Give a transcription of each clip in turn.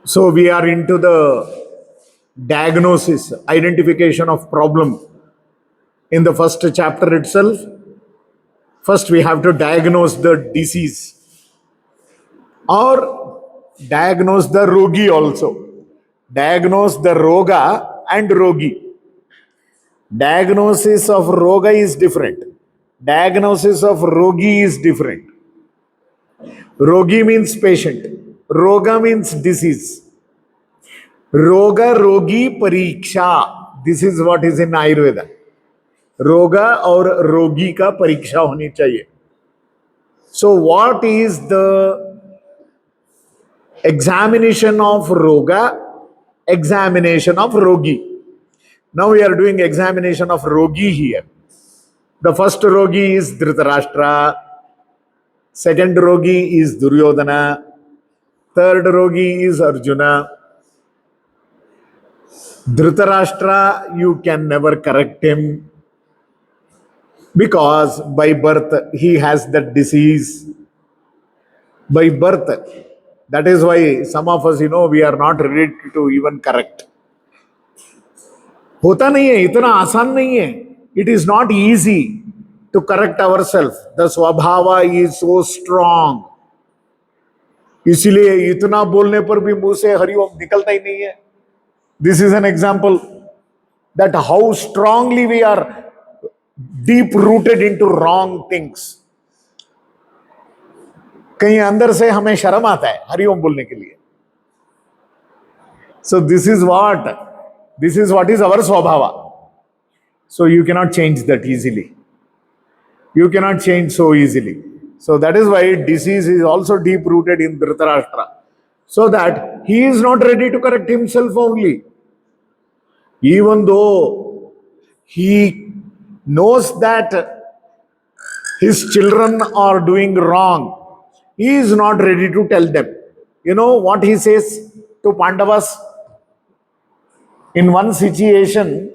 So we are into the diagnosis, identification of problem in the first chapter itself. First, we have to diagnose the disease or diagnose the rogi also. Diagnose the roga and rogi. Diagnosis of roga is different. Diagnosis of rogi is different. Rogi means patient. Roga means disease. Roga rogi pariksha. This is what is in Ayurveda. रोगा और रोगी का परीक्षा होनी चाहिए. So what is the examination of roga, examination of rogi? Now we are doing examination of rogi here. The first rogi is Dhritarashtra, second rogi is Duryodhana, third rogi is Arjuna. Dhritarashtra, you can never correct him because by birth he has that disease. By birth. That is why some of us, we are not ready to even correct. होता नहीं है, इतना आसान नहीं है. It is not easy to correct ourselves. The स्वभाव is so strong. इसीलिए इतना बोलने पर भी मुंह से हरिओम निकलता ही नहीं है. This is an example that how strongly we are deep rooted into wrong things. कहीं अंदर से हमें शर्म आता है हरिओम बोलने के लिए. So this is what is our swabhava. So you cannot change that easily. You cannot change so easily. So that is why disease is also deep rooted in Dhritarashtra. So that he is not ready to correct himself only. Even though he knows that his children are doing wrong, he is not ready to tell them. You know what he says to Pandavas? In one situation,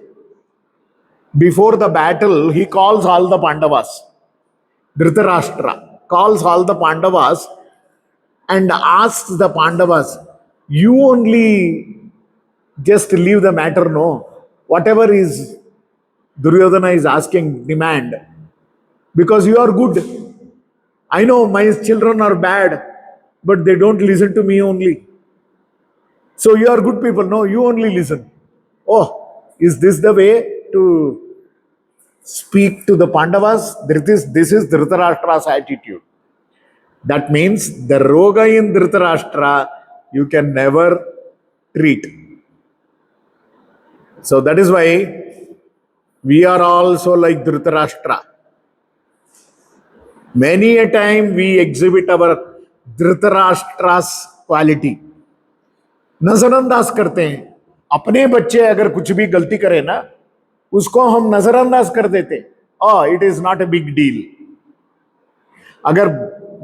before the battle, he calls all the Pandavas. Dhritarashtra calls all the Pandavas and asks the Pandavas, you only just leave the matter, no? Whatever is Duryodhana is asking, demand. Because you are good. I know my children are bad, but they don't listen to me only. So you are good people. No, you only listen. Oh, is this the way to speak to the Pandavas? This is Dhritarashtra's attitude. That means the roga in Dhritarashtra you can never treat. So that is why we are also like Dhritarashtra. Many a time we exhibit our Dhritarashtra's quality. नजरअंदाज करते हैं. अपने बच्चे अगर कुछ भी गलती करे ना, उसको हम नजरअंदाज कर देते. It is not a big deal. अगर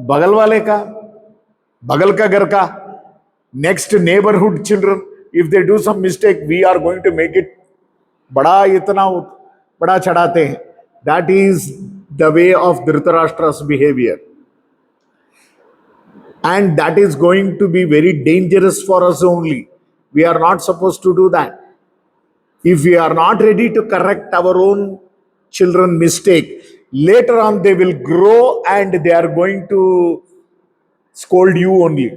बगल वाले का, बगल का घर का, next neighbourhood children, if they do some mistake, we are going to make it बड़ा, इतना बड़ा चढ़ाते हैं. That is the way of Dhritarashtra's behaviour. And that is going to be very dangerous for us only. We are not supposed to do that. If we are not ready to correct our own children mistake, later on they will grow and they are going to scold you only.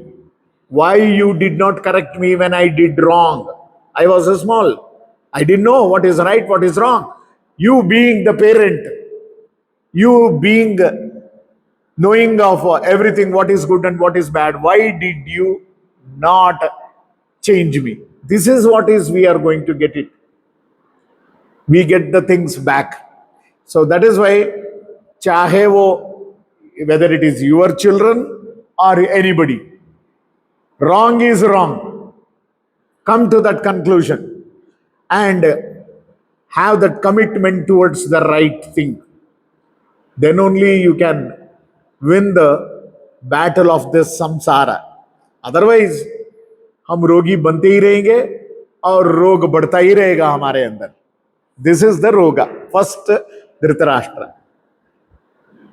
Why you did not correct me when I did wrong? I was small. I didn't know what is right, what is wrong. You being the parent, you being knowing of everything, what is good and what is bad, why did you not change me? This is what is we are going to get it. We get the things back. So that is why chahe wo, whether it is your children or anybody, wrong is wrong. Come to that conclusion and have that commitment towards the right thing. Then only you can win the battle of this samsara. Otherwise हम रोगी बनते ही रहेंगे और रोग बढ़ता ही रहेगा हमारे अंदर. This is the roga. First Dhritarashtra.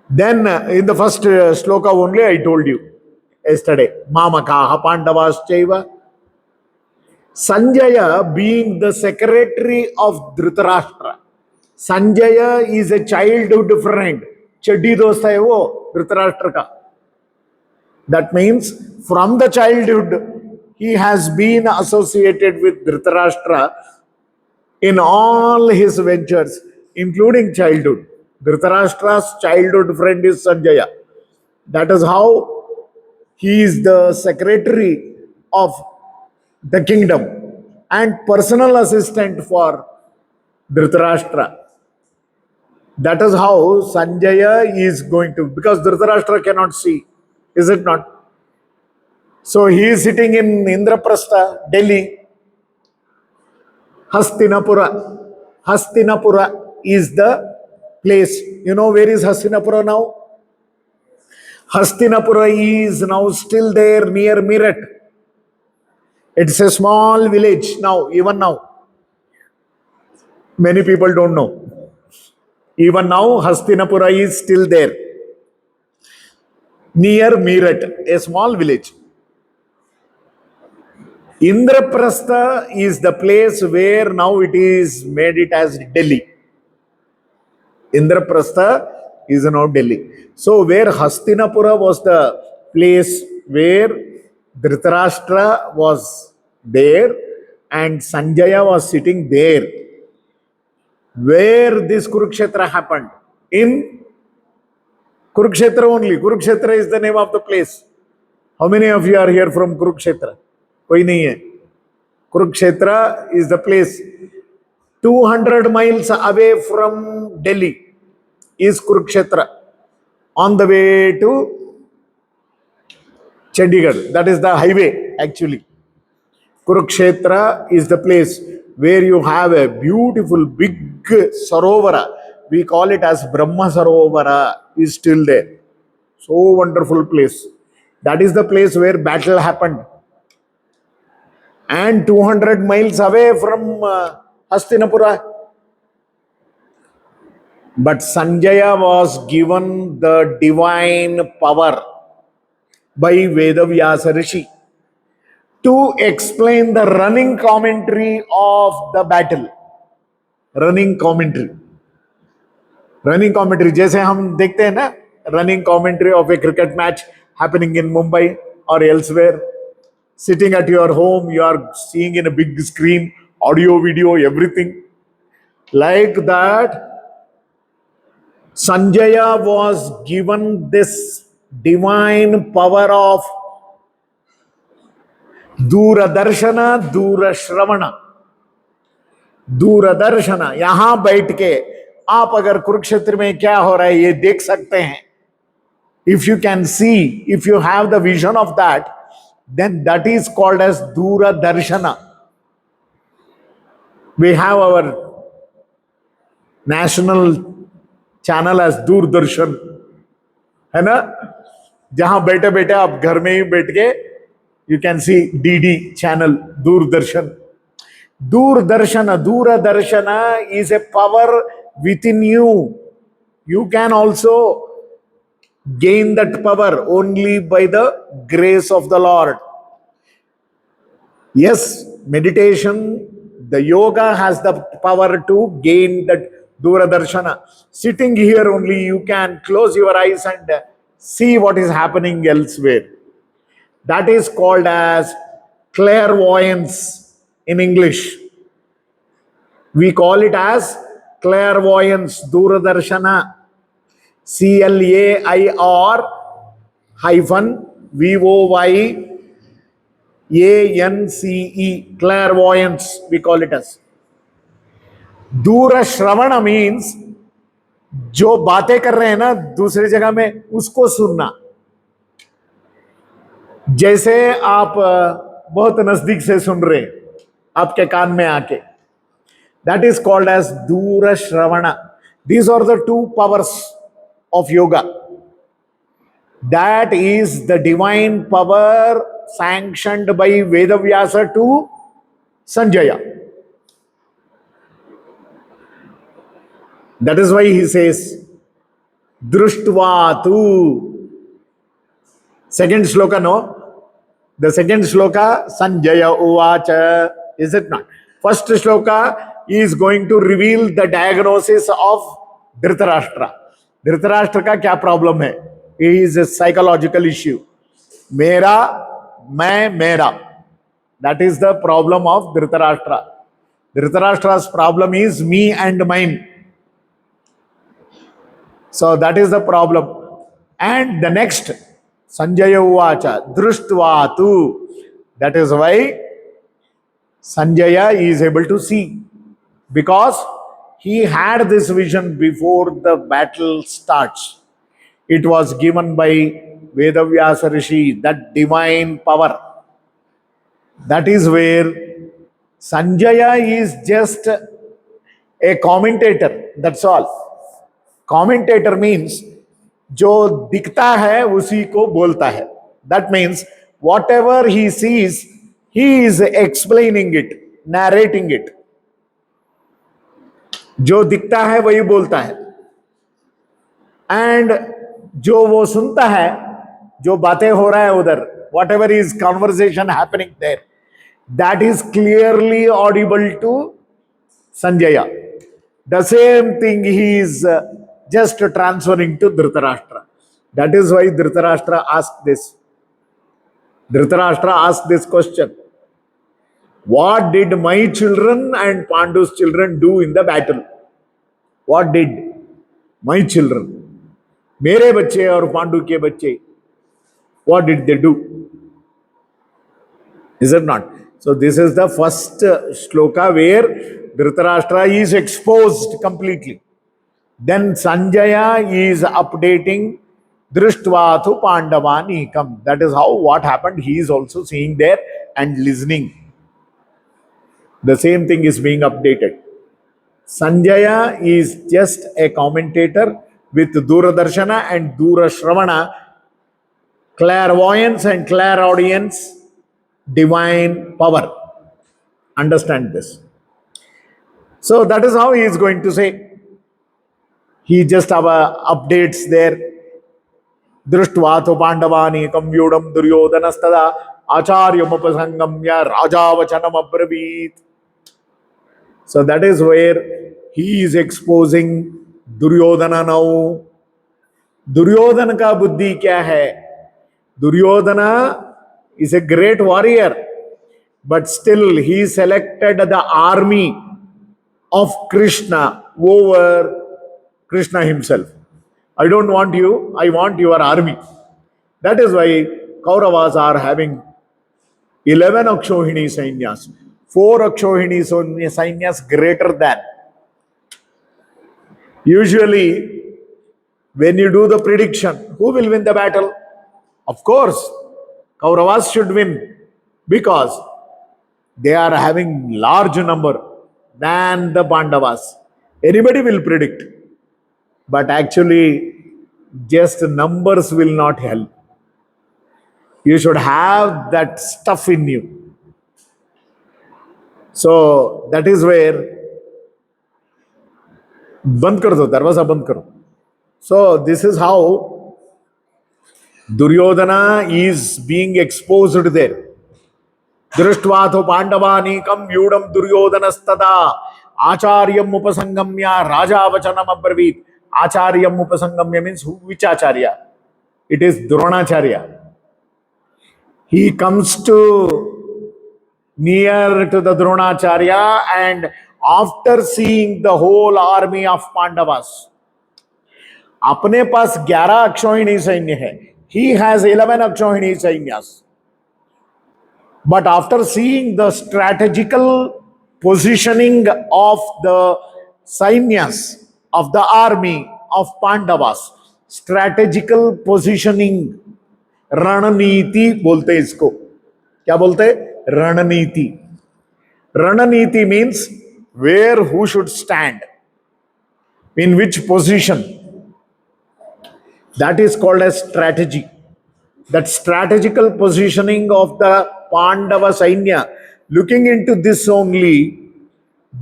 Then in the first shloka only I told you yesterday, Mamakaha Pandavaschaiva Sanjaya being the secretary of Dhritarashtra. Sanjaya is a childhood friend. Chaddi dost hai wo Dhritarashtra ka. That means from the childhood he has been associated with Dhritarashtra in all his ventures, including childhood. Dhritarashtra's childhood friend is Sanjaya. That is how he is the secretary of the kingdom and personal assistant for Dhritarashtra. That is how Sanjaya is going to, because Dhritarashtra cannot see, is it not? So he is sitting in Indraprastha, Delhi, Hastinapura. Hastinapura is the place. You know where is Hastinapura now? Hastinapura is now still there near Meerut. It's a small village now, even now. Many people don't know. Even now, Hastinapura is still there. Near Meerut, a small village. Indraprastha is the place where now it is made it as Delhi. Indraprastha is now Delhi. So where Hastinapura was the place where Dhritarashtra was there and Sanjaya was sitting there. Where this Kurukshetra happened? In Kurukshetra only. Kurukshetra is the name of the place. How many of you are here from Kurukshetra? कोई नहीं है. Kurukshetra is the place. 200 miles away from Delhi is Kurukshetra. On the way to Chandigarh. That is the highway actually. Kurukshetra is the place where you have a beautiful big Sarovara. We call it as Brahma Sarovara, is still there. So wonderful place. That is the place where battle happened. And 200 miles away from Hastinapura. But Sanjaya was given the divine power by Vedavyasa Rishi to explain the running commentary of the battle. Running commentary. Running commentary, जैसे हम देखते हैं ना, running commentary of a cricket match happening in Mumbai or elsewhere. Sitting at your home, you are seeing in a big screen, audio, video, everything. Like that, Sanjaya was given this divine power of Duradarshana, Durashravana. Doordarshan. यहां बैठ के आप अगर कुरुक्षेत्र में क्या हो रहा है ये देख सकते हैं. If you can see, if you have the vision of that, then that is called as Duradarshana. We have our national channel as Doordarshan, है ना, जहां बैठे बैठे आप घर में ही बैठ के you can see DD channel, Doordarshan. Doordarshana, Duradarshana is a power within you. You can also gain that power only by the grace of the Lord. Yes, meditation, the yoga has the power to gain that Duradarshana. Sitting here only, you can close your eyes and see what is happening elsewhere. That is called as clairvoyance in English. We call it as clairvoyance, Duradarshana. CLAIR hyphen VOYANCE, clairvoyance, we call it as. दूरश्रवण means जो बातें कर रहे हैं ना दूसरी जगह में उसको सुनना. जैसे आप बहुत नजदीक से सुन रहे हैं आपके कान में आके. That is called as Durashravana. These are the two powers of yoga. That is the divine power sanctioned by Vedavyasa to Sanjaya. That is why he says, Drushtva. Second shloka, no? The second shloka, Sanjaya Uvacha. is it not? First shloka is going to reveal the diagnosis of Dhritarashtra. Dhritarashtra का क्या problem है? It is a psychological issue. मेरा, मैं, मेरा. That is the problem of Dhritarashtra. Dhritarashtra's problem is me and mine. So that is the problem. And the next, Sanjaya Uvacha, Drishtva tu. That is why Sanjaya is able to see. Because he had this vision before the battle starts. It was given by Vedavyasa Rishi, that divine power. That is where Sanjaya is just a commentator. That's all. Commentator means जो दिखता है उसी को बोलता है. That means whatever he sees, he is explaining it, narrating it. जो दिखता है वही बोलता है. And जो वो सुनता है, जो बातें हो रहा है उधर, whatever is conversation happening there, that is clearly audible to Sanjaya. The same thing he is just transferring to Dhritarashtra. That is why Dhritarashtra asked this. Dhritarashtra asked this question. What did my children and Pandu's children do in the battle? What did my children, मेरे बच्चे और पांडु के बच्चे, what did they do? Is it not? So this is the first shloka where Dhritarashtra is exposed completely. Then Sanjaya is updating Drishtvathu Pandavanekam. That is how what happened. He is also seeing there and listening. The same thing is being updated. Sanjaya is just a commentator with Duradarshana and Durashravana, clairvoyance and clairaudience, divine power. Understand this. So that is how he is going to say. He just updates there. Drishtvathu Pandavanekam vyudam Duryodanastada Acharyam upasangamya Rajavachanam abravit. So that is where he is exposing Duryodhana now. Duryodhana ka buddhi kya hai? Duryodhana is a great warrior, but still he selected the army of Krishna over Krishna himself. I don't want you, I want your army. That is why Kauravas are having 11 Akshohini Sainyas. 4 Akshohini Sainyas greater than. Usually, when you do the prediction, who will win the battle? Of course, Kauravas should win because they are having large number than the Pandavas. Anybody will predict. But actually, just numbers will not help. You should have that stuff in you. So that is where बंद कर दो, दरवाजा बंद करो. So this is how Duryodhana is being exposed there. Drishtvathu Pandavanekam vyudam Duryodanastada Acharyam upasangamya Rajavachanam abravit. Acharyam upasangamya means which Acharya? It is Dronacharya. He comes to near to the Dronacharya, and after seeing the whole army of Pandavas, अपने पास 11 अक्षौहिणी सैन्य है. He has 11 अक्षौहिणी सैन्यस. But after seeing the strategical positioning of the sainyas of the army of Pandavas, strategical positioning, रणनीति बोलते इसको. क्या बोलते? रणनीति. रणनीति means where who should stand, in which position. That is called as strategy. That strategical positioning of the Pandava Sainya, looking into this only,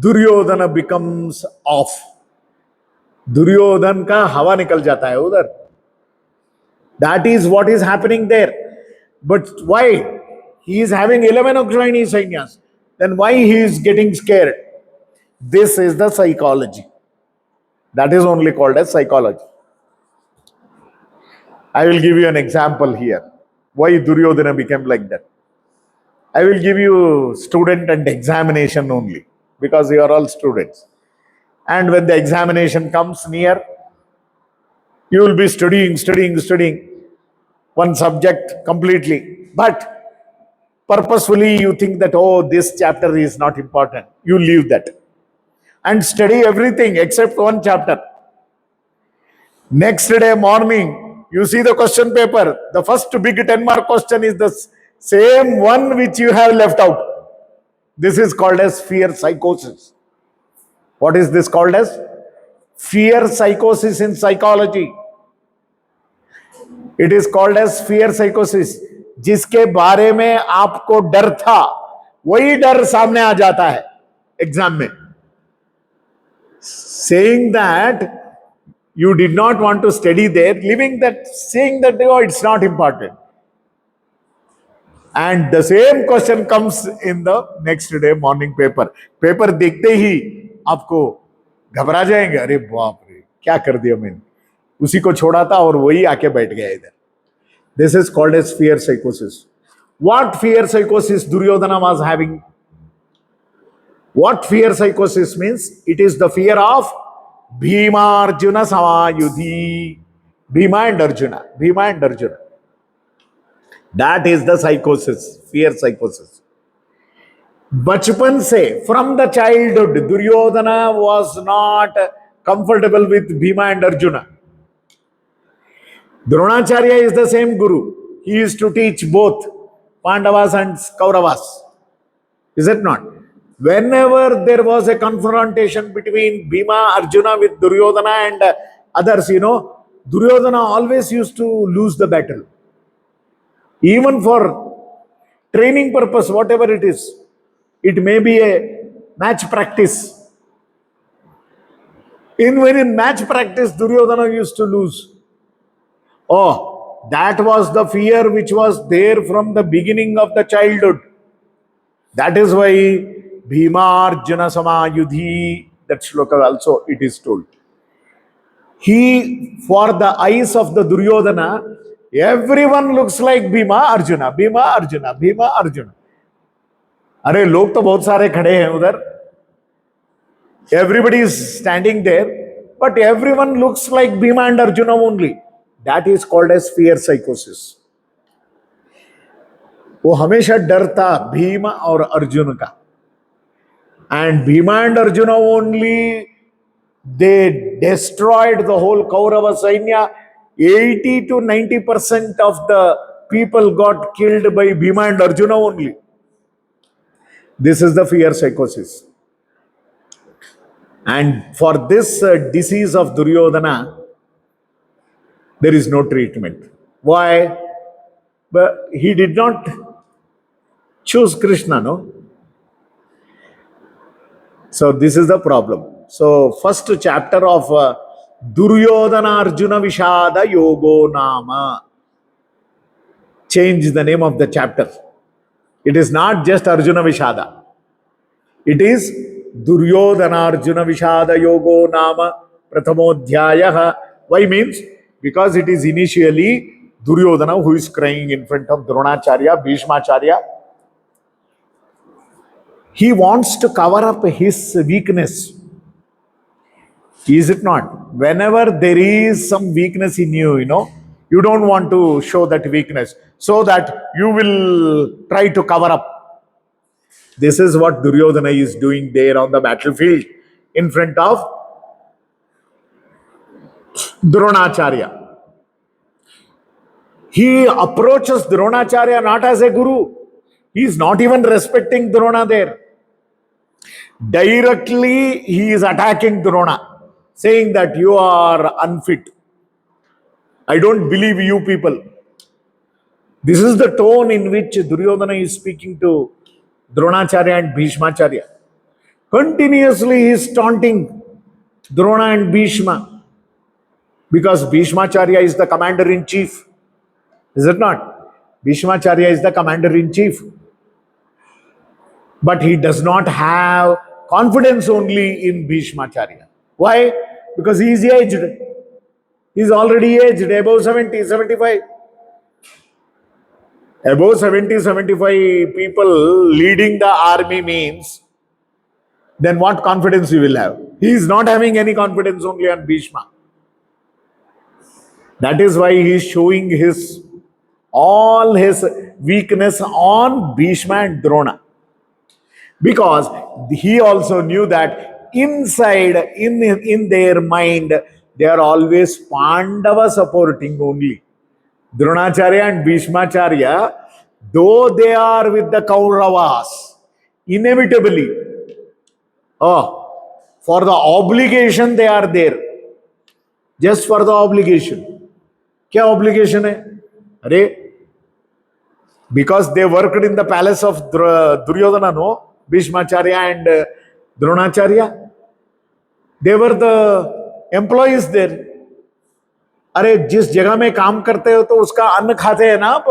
Duryodhana becomes off. Duryodhan का हवा निकल जाता है उधर. That is what is happening there. But why? He is having 11 Akshohini Sainyas. then why he is getting scared? This is the psychology. That is only called as psychology. I will give you an example here. Why Duryodhana became like that. I will give you student and examination only, because you are all students. And when the examination comes near, you will be studying one subject completely. But purposefully you think that, oh, this chapter is not important. You leave that and study everything except one chapter. Next day morning, you see the question paper. The first big 10-mark question is the same one which you have left out. This is called as fear psychosis. What is this called as? Fear psychosis in psychology. It is called as fear psychosis. जिसके बारे में आपको डर था, वही डर सामने आ जाता है एग्जाम में. Saying that you did not want to study there, leaving that, saying that, oh, it's not important. And the same question comes in the next day morning paper. Paper देखते ही आपको घबरा जाएंगे, अरे बाप रे क्या कर दिया मैंने, उसी को छोड़ा था और वही आके बैठ गया इधर. This is called as fear psychosis. What fear psychosis Duryodhana was having? What fear psychosis means? It is the fear of Bhima Arjuna Samayudhi. Bhima and Arjuna. Bhima and Arjuna. That is the psychosis, fear psychosis. Bachpan se, from the childhood, Duryodhana was not comfortable with Bhima and Arjuna. Dronacharya is the same guru. He used to teach both Pandavas and Kauravas. Is it not? Whenever there was a confrontation between Bhima, Arjuna with Duryodhana and others, Duryodhana always used to lose the battle. Even for training purpose, whatever it is, it may be a match practice. When in match practice, Duryodhana used to lose. Oh, that was the fear which was there from the beginning of the childhood. That is why Bhima Arjuna Samayudhi, that shloka also it is told. He, for the eyes of the Duryodhana, everyone looks like Bhima Arjuna, Bhima Arjuna, Bhima Arjuna. अरे लोग तो बहुत सारे खड़े हैं उधर. Everybody is standing there, but everyone looks like Bhima and Arjuna only. That is called as fear psychosis. वो हमेशा डर था भीमा और अर्जुन का. And Bhima and Arjuna only, they destroyed the whole Kaurava Sainya. 80 to 90% of the people got killed by Bhima and Arjuna only. This is the fear psychosis. And for this disease of Duryodhana, there is no treatment. Why? But he did not choose Krishna, no? So this is the problem. So first chapter of Duryodhana Arjuna Vishada Yogo Nama. Change the name of the chapter. It is not just Arjuna Vishada. It is Duryodhana Arjuna Vishada Yogo Nama Prathamodhyayaha. Why means? Because it is initially Duryodhana who is crying in front of Dronacharya, Bhishmacharya. He wants to cover up his weakness. Is it not? Whenever there is some weakness in you, you don't want to show that weakness so that you will try to cover up. This is what Duryodhana is doing there on the battlefield in front of Dronacharya. He approaches Dronacharya not as a guru. He is not even respecting Drona there. Directly he is attacking Drona, saying that you are unfit. I don't believe you people. This is the tone in which Duryodhana is speaking to Dronacharya and Bhishmacharya. Continuously he is taunting Drona and Bhishma, because Bhishmacharya is the commander-in-chief. Is it not? Bhishmacharya is the commander-in-chief. But he does not have confidence only in Bhishmacharya. Why? Because he is aged. He is already aged, above 70, 75. Above 70, 75 people leading the army means, then what confidence he will have? He is not having any confidence only on Bhishma. That is why he is showing his all his weakness on Bhishma and Drona. Because he also knew that inside, in their mind, they are always Pandava supporting only. Dronacharya and Bhishmacharya, though they are with the Kauravas, inevitably, for the obligation they are there. Just for the obligation. क्या obligation है? अरे, because they worked in the palace of Duryodhana, no? Bhishmacharya and Dronacharya. They were the employees there. अरे जिस जगह में काम करते हो तो उसका अन्न खाते हैं ना आप,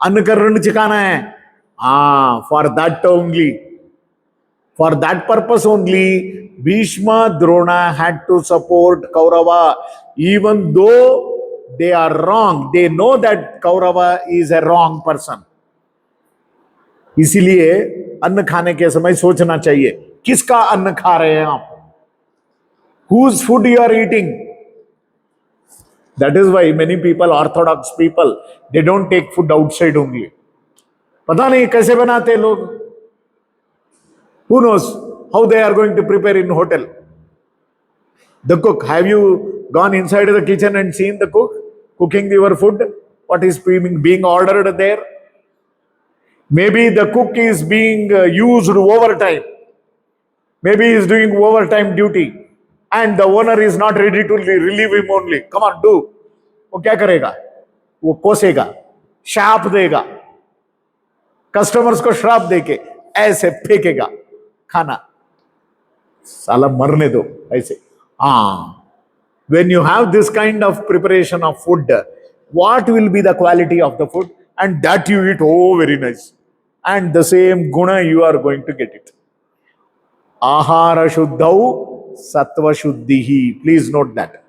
अन्न का ऋण चुकाना है. For that only, for that purpose only, Bhishma, Drona had to support Kaurava, even though they are wrong. They know that Kaurava is a wrong person. इसीलिए अन्न खाने के समय सोचना चाहिए, किसका अन्न खा रहे हैं आप? Whose food you are eating? That is why many people, orthodox people, they don't take food outside only. पता नहीं कैसे बनाते लोग. Who knows how they are going to prepare in hotel? The cook, have you gone inside the kitchen and seen the cook cooking your food? What is being ordered there? Maybe the cook is being used overtime. Maybe he is doing overtime duty. And the owner is not ready to relieve him only. Come on, do. वो क्या करेगा? वो कोसेगा, श्राप देगा, customers को श्राप देके ऐसे फेंकेगा खाना. साला मरने दो ऐसे. When you have this kind of preparation of food, what will be the quality of the food? And that you eat, oh, very nice. And the same guna you are going to get it. Ahara shuddhau sattva shuddhihi. Please note that.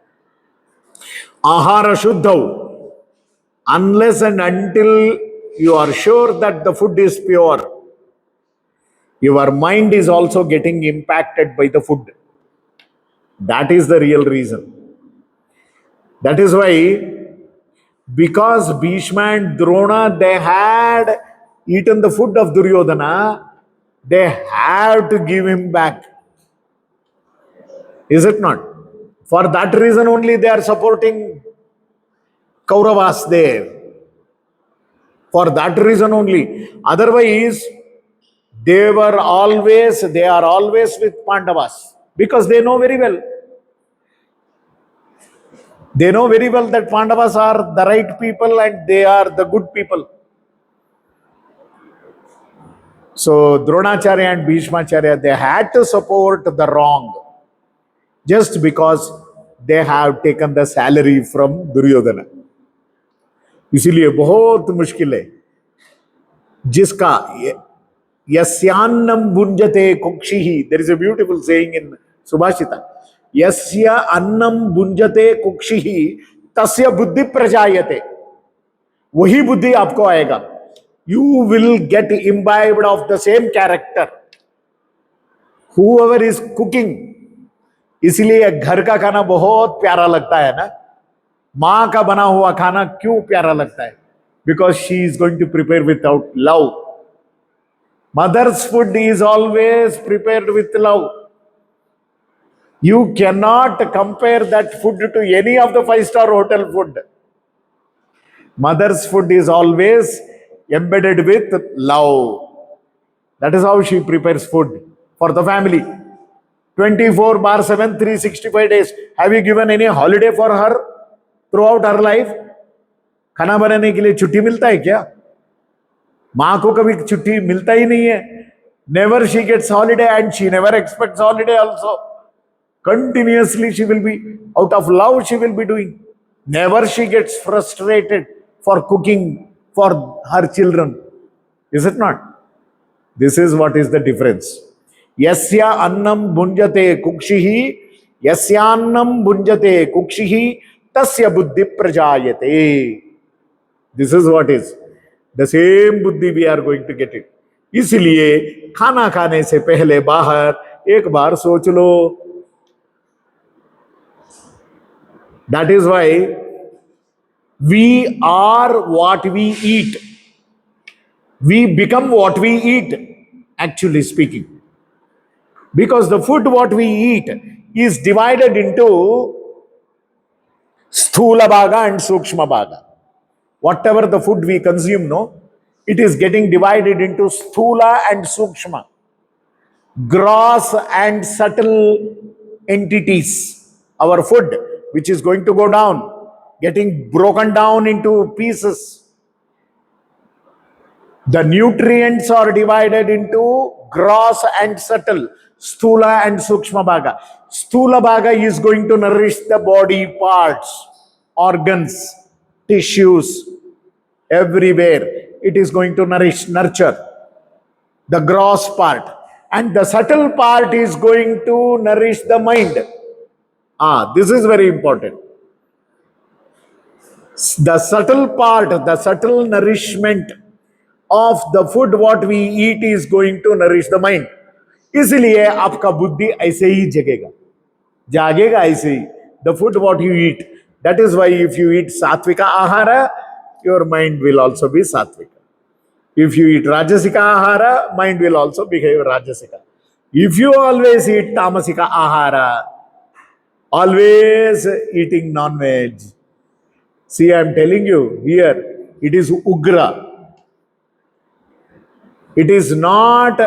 Ahara shuddhau. Unless and until you are sure that the food is pure, your mind is also getting impacted by the food. That is the real reason. That is why, because Bhishma and Drona, they had eaten the food of Duryodhana, they have to give him back. Is it not? For that reason only they are supporting Kauravas there. For that reason only. Otherwise, they are always with Pandavas. Because they know very well. They know very well that Pandavas are the right people and they are the good people. So Dronacharya and Bhishmacharya, they had to support the wrong just because they have taken the salary from Duryodhana. इसीलिए बहुत मुश्किल है. जिसका यस्यान्नम भुंजते कुक्षिहि, there is a beautiful saying in Subhashita. यस्य अन्नम भुंजते कुक्षिहि तस्य बुद्धि प्रजायते. वही बुद्धि आपको आएगा. You will get imbibed of the same character. Whoever is cooking. इसीलिए घर का खाना बहुत प्यारा लगता है ना. मां का बना हुआ खाना क्यों प्यारा लगता है? Because she is going to prepare without love. Mother's food is always prepared with love. You cannot compare that food to any of the 5-star hotel food. Mother's food is always embedded with love. That is how she prepares food for the family. 24/7, 365 days. Have you given any holiday for her throughout her life? खाना बनाने के लिए छुट्टी मिलता है क्या? मां को कभी छुट्टी मिलता ही नहीं है. Never she gets holiday and she never expects holiday also. Continuously she will be, out of love she will be doing. Never she gets frustrated for cooking for her children. Is it not? This is what is the difference. Yasya annam bhunjate kukshihi, yasyannam bhunjate kukshihi, tasya buddhi prajayate. This is what is. The same buddhi we are going to get it. इसलिए खाना खाने से पहले बाहर एक बार सोच लो. That is why we are what we eat. We become what we eat, actually speaking. Because the food what we eat is divided into sthula bhaga and sukshma bhaga. Whatever the food we consume, no, it is getting divided into sthula and sukshma, gross and subtle entities. Our food, which is going to go down, getting broken down into pieces. The nutrients are divided into gross and subtle, sthula and sukshma bhaga. Sthula bhaga is going to nourish the body parts, organs, tissues, everywhere. It is going to nurture the gross part. And the subtle part is going to nourish the mind. This is very important. The subtle part, the subtle nourishment of the food what we eat is going to nourish the mind. इसलिए आपका बुद्धि ऐसे ही जागेगा ऐसे ही. The food what you eat. That is why if you eat satvika ahara, your mind will also be satvika. If you eat rajasika ahara, mind will also behave rajasika. If you always eat tamasika ahara, always eating non-veg. See, I am telling you here, it is ugra. It is not,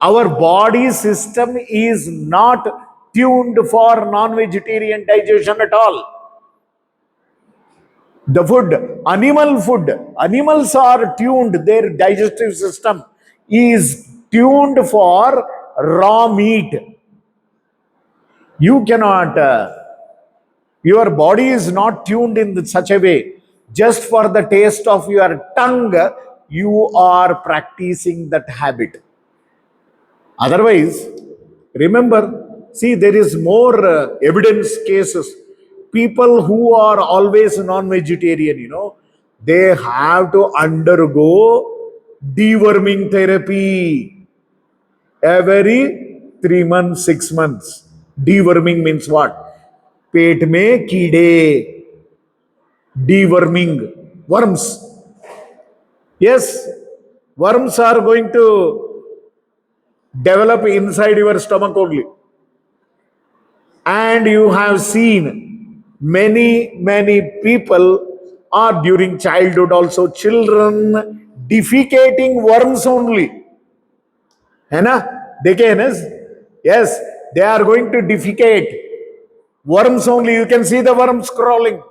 our body system is not tuned for non-vegetarian digestion at all. The food, animals are tuned, their digestive system is tuned for raw meat. You cannot, your body is not tuned in such a way. Just for the taste of your tongue, you are practicing that habit. Otherwise, remember, see, there is more evidence cases. People who are always non-vegetarian, they have to undergo deworming therapy every 3 months, 6 months. Deworming means what? पेट में कीड़े, deworming, worms. Yes, worms are going to develop inside your stomach only. And you have seen many people are during childhood also, children defecating worms only. है ना? देखे है ना? Yes, they are going to defecate worms only. You can see the worms crawling.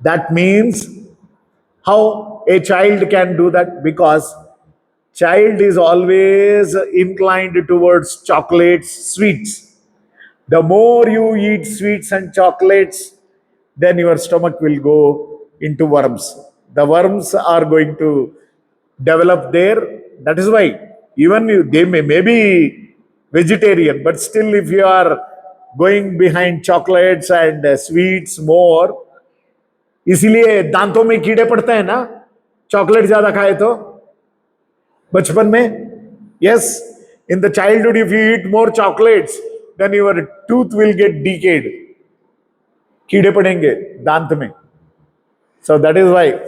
That means how a child can do that? Because child is always inclined towards chocolates, sweets. The more you eat sweets and chocolates, then your stomach will go into worms. The worms are going to develop there. That is why even they may be vegetarian, but still if you are going behind chocolates and sweets more, इसीलिए दांतों में कीड़े पड़ते हैं ना, chocolate ज्यादा खाए तो बचपन में. Yes, in the childhood if you eat more chocolates, then your tooth will get decayed. कीड़े पड़ेंगे दांत में. So that is why.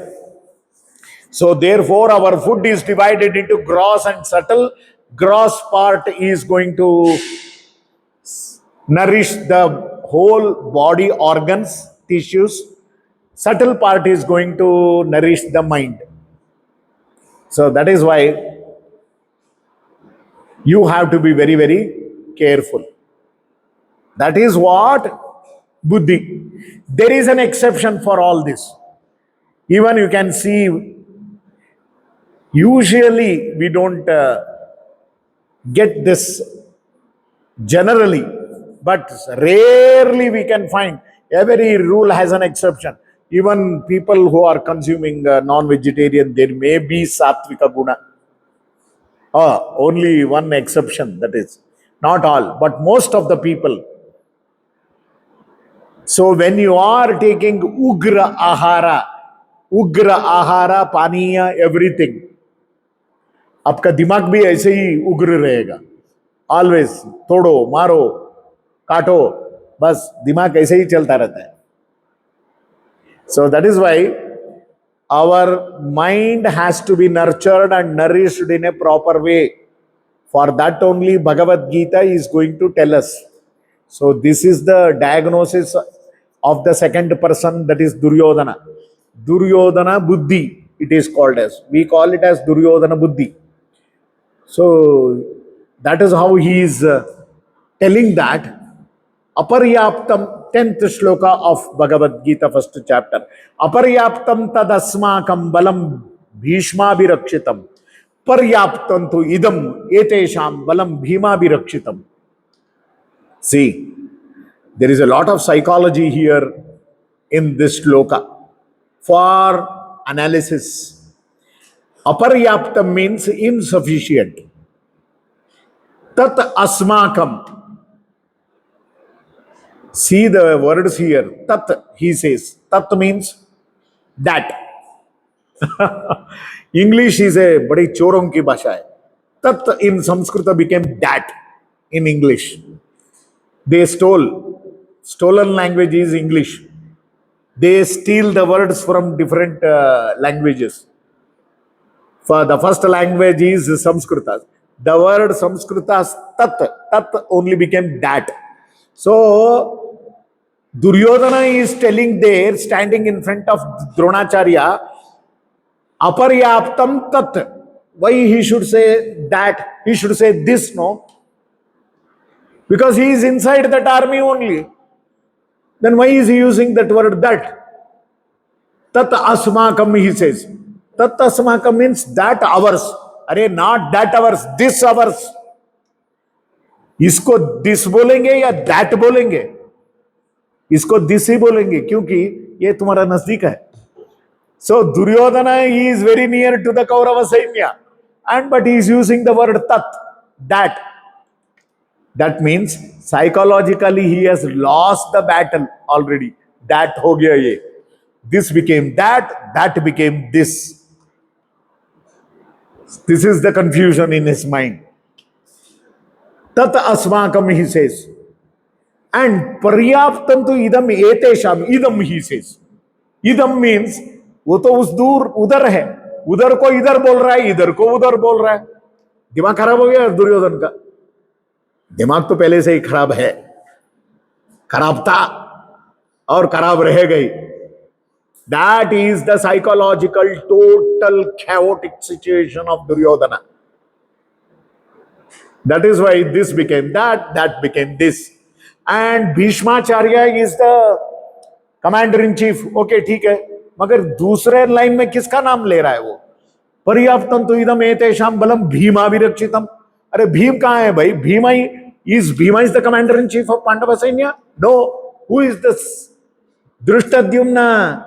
So therefore our food is divided into gross and subtle. Gross part is going to nourish the whole body organs, tissues. Subtle part is going to nourish the mind. So that is why you have to be very careful. That is what buddhi. There is an exception for all this. Even you can see, usually we don't get this generally, but rarely we can find. Every rule has an exception. Even people who are consuming non-vegetarian, there may be sattvika guna. Only one exception, that is not all, but most of the people. So when you are taking ugra ahara, paniya, everything, आपका दिमाग भी ऐसे ही उग्र रहेगा. Always तोड़ो मारो काटो, बस दिमाग ऐसे ही चलता रहता है. So that is why our mind has to be nurtured and nourished in a proper way. For that only Bhagavad Gita is going to tell us. So this is the diagnosis of the second person, that is Duryodhana. Duryodhana Buddhi it is called as. We call it as Duryodhana Buddhi. So that is how he is telling that aparyaptam, 10th shloka of Bhagavad Gita, first chapter. Aparyaptam tadasmakam balam bhishma bhirakshitam. Paryaptam tu idam etesham balam bhima bhirakshitam. See, there is a lot of psychology here in this shloka for analysis. Aparyaptam means insufficient. Tat asmakam. See the words here. Tat, he says. Tat means that. English is a बड़ी चोरों की भाषा है. Tat in Sanskrit became that in English. They stolen language is English. They steal the words from different languages. For the first language is Sanskrit. The word Sanskrit tat only became that. So Duryodhana is telling there, standing in front of Dronacharya, aparyaptam tat. Why he should say that? He should say this, no? Because he is inside that army only. Then why is he using that word that? Tat asmakam, he says. Tat asmakam means that ours. अरे not that ours, this ours. इसको this बोलेंगे या that बोलेंगे? इसको this he बोलेंगे क्योंकि ये तुम्हारा नजदीक है. So Duryodhana, he is very near to the Kaurava Sainya, and but he is using the word tat, that. That means psychologically he has lost the battle already. That ho gaya ye. This became that became this. This is the confusion in his mind. Tat asmakam, he says. And paryaptam tu idam etesham. Idam, he says. Idam means वो तो उस दूर उधर है, उधर को इधर बोल रहा है, इधर को उधर बोल रहा है. दिमाग खराब हो गया दुर्योधन का. दिमाग तो पहले से ही खराब है, खराब था और खराब रह गई. That is the psychological total chaotic situation of Duryodhana. That is why this became that became this. And Bhishmacharya is the commander in chief. Okay, ठीक है, मगर दूसरे लाइन में किसका नाम ले रहा है वो? पर्याप्तम तो इदम एतेषाम बलम भीमा विरक्षितम. अरे भीम कहाँ है भाई? Bhima is the commander in chief of Pandava Sainya? No. Who is this? Drishtadyumna,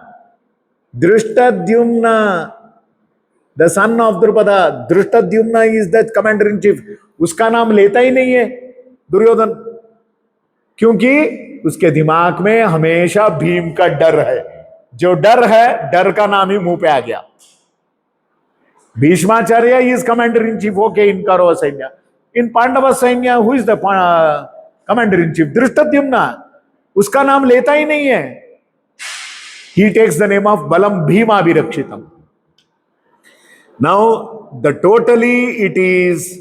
the son of Drupada. Drishtadyumna is the commander in chief. उसका नाम लेता ही नहीं है दुर्योधन, क्योंकि उसके दिमाग में हमेशा भीम का डर है. जो डर है, डर का नाम ही मुंह पे आ गया. Bhishmacharya is commander in chief. Okay, in Kaurava Sainya. In Pandava Sainya, who is the commander in chief? Drishtadyumna. उसका नाम लेता ही नहीं है. He takes the name of Balam Bhima Bhirakshitam. Now, the totally it is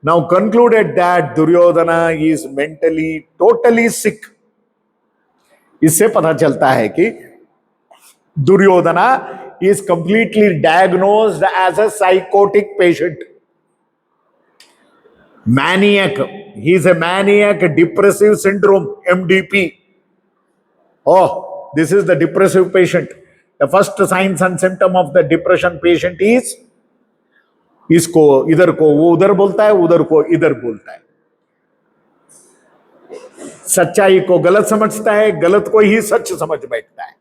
now concluded that Duryodhana is mentally totally sick. इससे पता चलता है कि Duryodhana is completely diagnosed as a psychotic patient. Maniac. He is a maniac depressive syndrome, MDP. Oh, this is the depressive patient. The first signs and symptom of the depression patient is इसको इधर को वो उधर बोलता है, उधर को इधर बोलता है. सच्चाई को गलत समझता है, गलत को ही सच समझ बैठता है.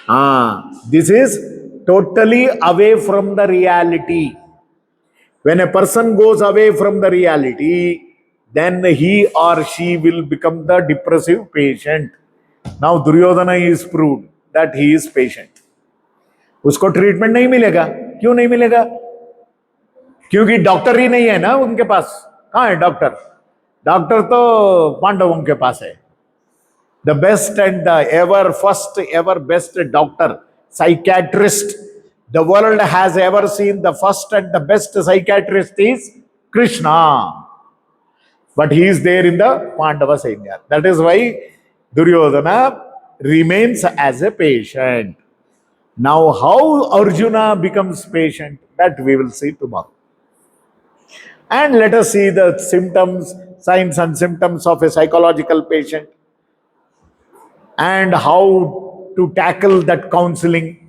हाँ, this is totally away from the reality. When a person goes away from the reality, then he or she will become the depressive patient. Now Duryodhana is proved that he is patient. उसको treatment नहीं मिलेगा. क्यों नहीं मिलेगा? क्योंकि doctor ही नहीं है ना उनके पास. कहाँ है डॉक्टर? डॉक्टर तो पांडवों के पास है. The best and the ever first ever best doctor, psychiatrist the world has ever seen, the first and the best psychiatrist is Krishna. But he is there in the Pandava Sainya. That is why Duryodhana remains as a patient. Now, how Arjuna becomes patient, that we will see tomorrow. And let us see the symptoms, signs and symptoms of a psychological patient, and how to tackle that counseling.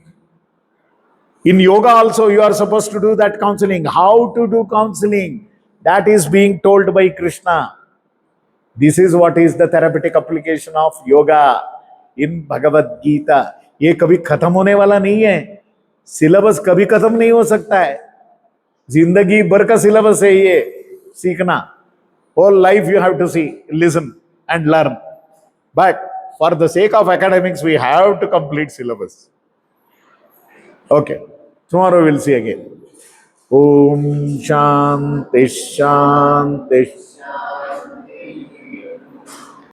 In yoga also you are supposed to do that counseling. How to do counseling? That is being told by Krishna. This is what is the therapeutic application of yoga in Bhagavad Gita. ये कभी खत्म होने वाला नहीं है. Syllabus कभी खत्म नहीं हो सकता है. जिंदगी भर का सिलेबस है ये सीखना. Whole life you have to see, listen and learn. But for the sake of academics, we have to complete syllabus. Okay. Tomorrow we'll see again. Om Shanti Shanti